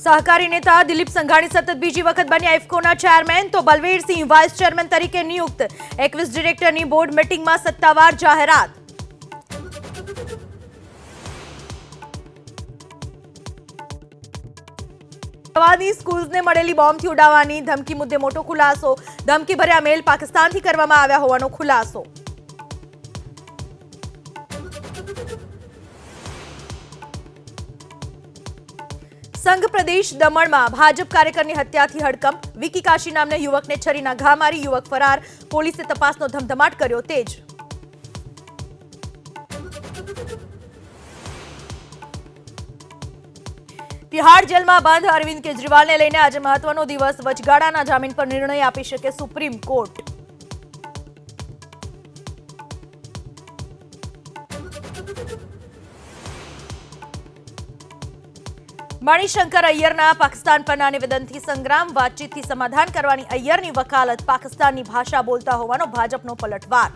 सहकारी नेता दिलीप संघाणी सतत बीजी वखत बन्या इफ्कोना चेरमेन तो बलवीरसिंह वाइस चेरमेन तरीके नियुक्त। 21 ડિરેક્ટરની બોર્ડ મીટિંગમાં સત્તાવાર જાહેરાત। અમદાવાદની સ્કૂલ્સને મળેલી બોમ્બથી ઉડાવવાની ધમકી મુદ્દે મોટો ખુલાસો। ધમકીભર્યા મેલ પાકિસ્તાનથી કરવામાં આવ્યા હોવાનો ખુલાસો। संघ प्रदेश दमण में भाजप कार्यकर की हत्या थी हड़कंप। विकी काशी नामना युवक ने छरीना घा मारी, युवक फरार। पोलीसे तपासनो धमधमाट कर्यो तेज। तिहाड़ जेल में बंद अरविंद केजरीवाल ने लईने आज महत्वनो दिवस। वचगाड़ाना जामीन पर निर्णय आपी शके सुप्रीम कोर्ट। मणिशंकर अय्यरना पाकिस्तान परना निवेदनथी संग्राम। वातचीतथी समाधान करवानी अय्यरनी वकालत। पाकिस्ताननी भाषा बोलता होवानो भाजपनो पलटवार।